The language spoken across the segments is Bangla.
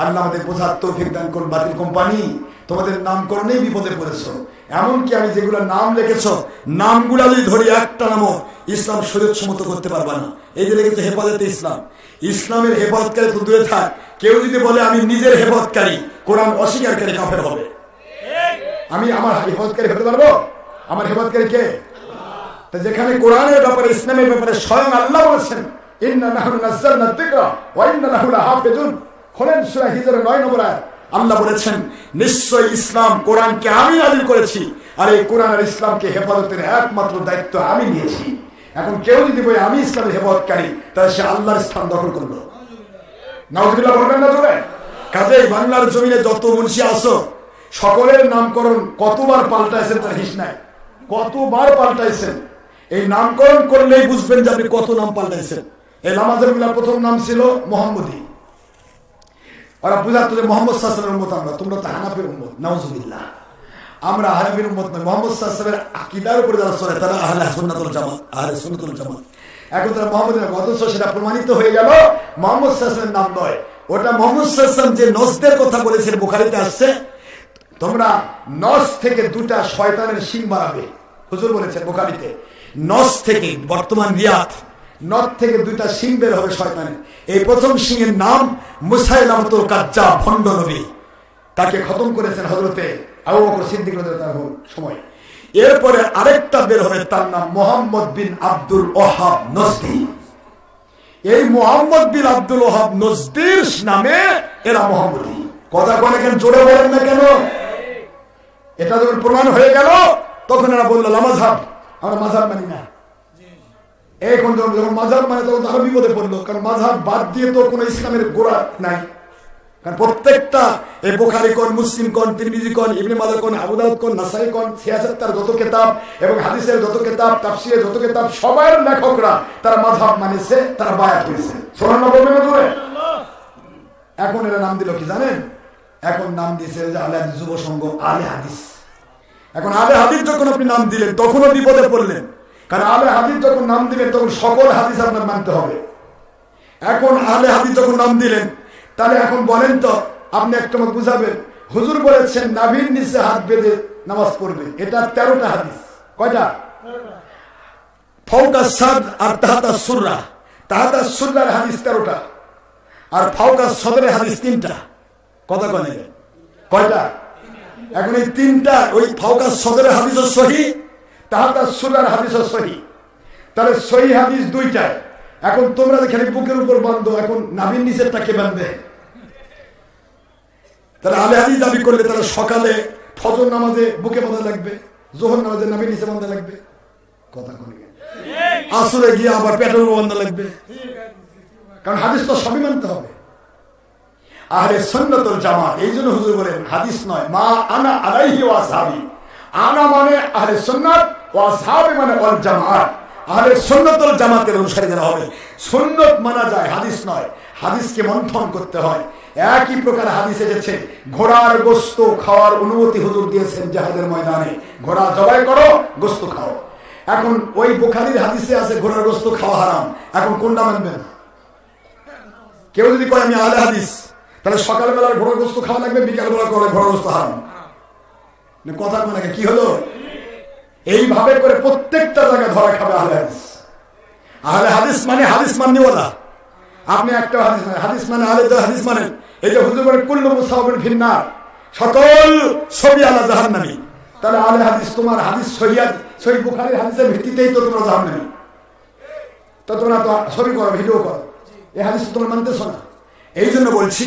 আল্লাহ আমাদের বোঝার তৌফিক দান করুন। বাতিল কোম্পানি, তোমাদের নামকরণেই বিপদে পড়েছ। এমনকি আমি যেগুলো নাম লিখেছ, নামগুলা যদি ধরি একটা নামও ইসলাম শরীয়ত সম্মত করতে পারবা না। এই যে লিখেছে হেফাজতে ইসলাম, ইসলামের হেফাজতকারী তো দূরে থাক, কেউ যদি বলে আমি নিজের হেফাজতকারী, কোরআন অস্বীকারী কাফের হবে। আমি আমার হেফাজতকারী হতে পারবো? আমার হেফাজতকারী কে? যেখানে কোরআনের ব্যাপারে, ইসলামের ব্যাপারে স্বয়ং আল্লাহ বলেছেন ইন্না নাহনু নাযালনা যিকরা ওয়া ইন্না লাহু লাহাফিজুন। খোলেন সূরা হিজর 9 নম্বর আয়াত। আল্লাহ বলেছেন নিশ্চয় ইসলাম কোরআনকে আমি নাযিল করেছি, আর এই কোরআন আর ইসলামকে হেফাজতের একমাত্র দায়িত্ব আমি নিয়েছি। এখন কেউ যদি বলে আমি ইসলামের হেফাজতকারী, তাহলে সে আল্লাহর স্থান দখল করলো। নাউযুবিল্লাহ বলবেন না জোরে? কাজেই বাংলার জমিনে যত মুন্সি আসো, সকলের নামকরণ কতবার পাল্টাইছেন তার হিস নাই। কতবার পাল্টাইছেন, এই নামকরণ করলেই বুঝবেন যে আপনি কত নাম পাল্টাইছেন। এই নামাজের প্রথম নাম ছিল মোহাম্মদী। ওরা বুঝাতো যে মোহাম্মদ সাল্লাল্লাহু আলাইহি ওয়াসাল্লামের উম্মত আমরা, তোমরা তো হানাফির উম্মত। নাউযুবিল্লাহ, আমরা হানাফির উম্মত নয়। মোহাম্মদ সাল্লাল্লাহু আলাইহি ওয়াসাল্লামের আকীদার উপরে যারা চলে তারা আহলে সুন্নাত ওয়াল জামাত, আহলে সুন্নাত ওয়াল জামাত। এখন তারা মোহাম্মদের অথচ সেটা প্রমাণিত হয়ে গেল মোহাম্মদ সাল্লাল্লাহু আলাইহি ওয়াসাল্লামের নাম নয়। ওটা মোহাম্মদ সাল্লাল্লাহু আলাইহি ওয়াসাল্লাম যে নসদের কথা বলেছেন, বুখারীতে আসছে, তোমরা নস থেকে দুটা শয়তানের শিং বাড়াবে। হুজুর বলেছেন বুখারীতে, নস থেকে, বর্তমান রিয়াদ, নস থেকে দুইটা শিং বের হবে শয়তানের। এই প্রথম শিংয়ের নাম মুসাইলামাতুল কাজ্জাব, ভণ্ড নবী। তাকে খতম করেছেন হযরতে আবু বকর সিদ্দিক রাদিয়াল্লাহু আনহু সময়। এরপরে আরেকটা বের হবে, তার নাম মুহাম্মদ বিন আব্দুল ওয়াহাব নজদি। এই মুহাম্মদ বিন আব্দুল ওয়াহাব নজদির নামে এরা মুহাম্মদী। কথা বলে কেন, জোরে বলেন না কেন? এটা যখন প্রমাণ হয়ে গেল তখন এরা বলল মাযহাব, আমরা মাযহাব মানি না। এখন যখন মাযহাব মানে তখন আরো বিপদে পড়লো, কারণ মাযহাব বাদ দিয়ে তো কোনো ইসলামের গোড়া নাই। কারণ প্রত্যেকটা এই বুখারী কোন, মুসলিম কোন, তিরমিজি কোন, ইবনে মাজাহ কোন, আবু দাউদ কোন, নাসাই কোন, সিয়াসাতের যত কিতাব এবং হাদিসের যত কিতাব, তাফসীরের যত কিতাব, সবার লেখকরা তারা মাযহাব মানেছে, তারা বায়াত হয়েছে। সুবহানাল্লাহ বলবেন না জোরে? এখন এরা নাম দিল কি জানেন? এখন নাম দিয়েছে যে আলে হাদিস যুব সংঘ, আলে হাদিস। এখন আলে হাদিস যখন আপনি নাম দিলেন তখনও বিপদে পড়লেন, কারণ আলে হাদিস যখন নাম দিলেন তখন সকল হাদিস আপনার মানতে হবে। এখন আলে হাদিস যখন নাম দিলেন, তাহলে এখন বলেন তো, আপনি একটা মত বুঝাবেন, হুজুর বলেছেন নাভির নিচে হাত বেঁধে নামাজ পড়বে, এটা 13টা হাদিস। কয়টা? ফাওকা সাদ আর তাহাতা সুররা, তাহাতা সুররার হাদিস 13টা, আর ফাওকা সদরের হাদিস 3টা। কথা কয় না? কয়টা? এখন এই 3টা, ওই ফাওকা সদরের হাদিসও সহিহ, তাহাতা সুররার হাদিসও সহিহ। তাহলে সহিহ হাদিস 2টা। এখন তোমরা খালি বুকের উপর বাঁধো, এখন নাভির নিচেরটা কে বাঁধবে? তাহলে আলে হাদিস দাবি করলে তারা সকালে ফজর নামাজে বুকে বাঁধা লাগবে, যোহর নামাজে নাভির নিচে বাঁধা লাগবে। কথা কয় না? আসরে গিয়ে আবার পেটের উপর বাঁধা লাগবে, কারণ হাদিস তো সবই মানতে হবে। আহলে সুন্নাত ওয়াল জামাত, এই জন্য হুজুর বলেন হাদিস নয়, মা আনা আলাইহি ওয়া আসহাবি। আনা মানে আহলে সুন্নাত, ওয়া আসহাবি মানে ওয়াল জামাত। আহলে সুন্নাত ওয়াল জামাতের অনুসারী যারা হবে, সুন্নাত মানা যায়, হাদিস নয়। হাদিসকে মন্থন করতে হয়। একই প্রকার হাদিস এসেছে, ঘোড়ার গোশত খাওয়ার অনুমতি হুজুর দিয়েছেন জিহাদের ময়দানে, ঘোড়া জবাই করো, গোশত খাও। এখন ওই বুখারীর হাদিসে আছে ঘোড়ার গোশত খাওয়া হারাম। এখন কোনটা মানবেন? কেউ যদি কয় আমি আহলে হাদিস, তাহলে সকালবেলার ঘোড়ার গোশত খাওয়া লাগবে, বিকালবেলা করে ঘোড়ার গোশত হারাম। কথা মানে কি হলো? এইভাবে করে প্রত্যেকটা জায়গায় ধরা খাবে আহলে হাদিস। আহলে হাদিস মানে হাদিস মান্যওয়ালা। আপনি একটা হাদিস মানে, হাদিস মানে আহলে হাদিস মানেন, এই যে হুজুর বলেন কুল্লু মুসাওয়াবিন ফিন্নার, সকল ছবি আলা জাহান্নামী। তাহলে আহলে হাদিস, তোমার হাদিস সহিহ বুখারীর হাদিসের ভিত্তিতেই তো তোমরা জাহান্নামী। তো তোমরা তো ছবি করো, ভিডিও করো, এই হাদিস তোমরা মানতেছো না। এই জন্য বলছি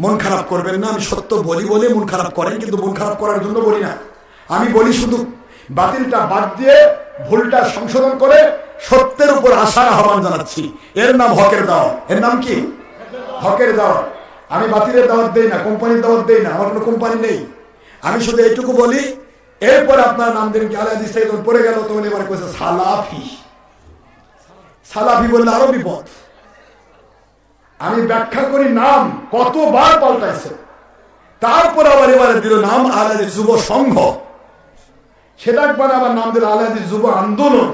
মন খারাপ করবেন না। আমি সত্য বলি বলে মন খারাপ করেন, কিন্তু মন খারাপ করার জন্য বলি না। আমি বলি শুধু বাতিলটা বাদ দিয়ে ভুলটা সংশোধন করে সত্যের উপর আশার আহ্বান জানাচ্ছি। এর নাম হকের দাওয়াত। এর নাম কি? হকের দাওয়াত। আমি বাতিলের দাওয়াত দেই না, কোম্পানির দাওয়াত দেই না, আমার কোনো কোম্পানি নেই। আমি শুধু এইটুকু বলি, এরপরে আপনার নাম দেন কি আলে হাদিস থেকে পড়ে গেল, তখন এবার কইছে সালাফি। সালাফি বললে আরো বিপদ। আমি ব্যাখ্যা করি নাম কতবার পাল্টাইছে, তারপর আবার এবারে দিল নাম আলে হাদিস যুব সংঘ, সেটা একবার আবার নাম দিল আলে হাদিস যুব আন্দোলন।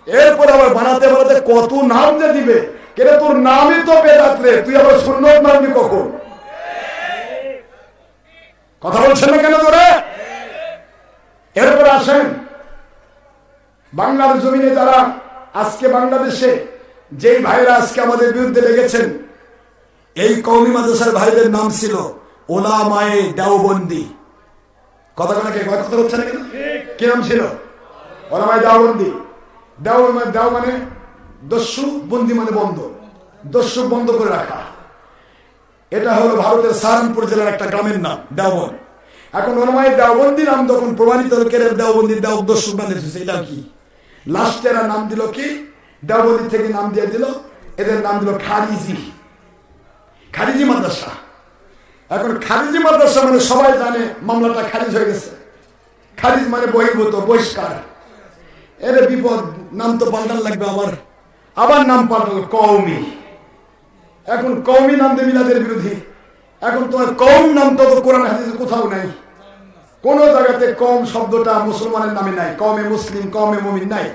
এরপর আবার বানাতে বানাতে কত নাম যে দিবে, কেন তোর নামই তো বেদাত রে, তুই আবার সুন্নত মানবি কখন? কথা বলছেন না কেন ধরে? এরপরে আসেন বাংলার জমিনে যারা আজকে বাংলাদেশে যেই ভাইরা আজকে আমাদের বিরুদ্ধে লেগেছেন, এই কওমি মাদ্রাসার ভাইদের নাম ছিল ওলামায়ে দেওবন্দি। কথা হচ্ছে না কেন? কি নাম ছিল? ওলামায়ে দেওবন্দি। দেও মানে দস্যু, বন্দি মানে বন্ধ, দস্যু বন্ধ করে রাখা। এটা হলো ভারতের সাহারানপুর জেলার একটা গ্রামের নাম দেওবন্দ। এখন ওলামায়ে দেওবন্দি নাম যখন প্রমাণিত হল, কেরের দেওবন্দি দস্যু মানে এটা কি? লাস্টে এরা নাম দিল কি? দেওবন্দি থেকে নাম দিয়ে দিল, এদের নাম দিল খারিজি, খারিজি মাদ্রাসা। এখন খারিজি মাদ্রাসা মানে সবাই জানে মামলাটা খারিজ হয়ে গেছে। খারিজ মানে বহির্ভূত, বহিষ্কার। এর বিপদ, নাম তো পাল্টান লাগবে, আবার নাম পাল্টাল কওমি। এখন কওমি নাম দিয়ে মিলাদের বিরোধী। এখন তোমার কওম নাম তো কোরআন হাদিসে কোথাও নাই, কোন জায়গাতে কওম শব্দটা মুসলমানের নামে নাই। কওমে মুসলিম, কওমে মুমিন নাই।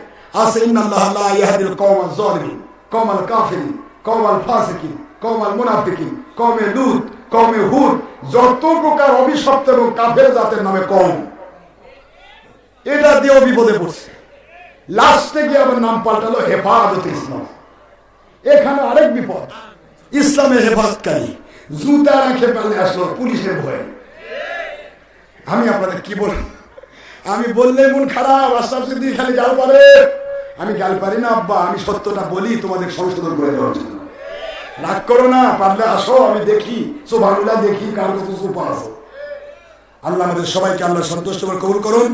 আছে ইন্নাল্লাহা লা ইয়াহদিল কওমাজ জালিমিন, কওমাল কাফিরিন, কওমাল ফাসিকিন, কওমাল মুনাফিকিন, কওমে লূত, কওমে হুদ, যত প্রকার অভিশপ্ত এবং কাফের জাতের নামে কওম। এটা দিয়েও বিপদে পড়ছে। লাস্টে গিয়ে আবার নাম পাল্টালো হেফাজতে ইসলাম। এখানে আরেক বিপদ, ইসলামের হেফাজতকারী জুতা রাখে পালে আসলো পুলিশের ভয়ে। আমি আপনাদের কি বলবো? আমি বললে মন খারাপ, আশরাফ সিদ্দিকী খালি গাল পারে। আমি গাল পারি না আব্বা, আমি সত্যটা বলি তোমাদের সংশোধন করে দেওয়ার জন্য। রাগ করো না, পারলে আসো, আমি দেখি সুবহানাল্লাহ, দেখি কার কত সুপার আছে। আল্লাহ আমাদের সবাইকে আল্লাহ সন্তুষ্ট করে কবুল করুন।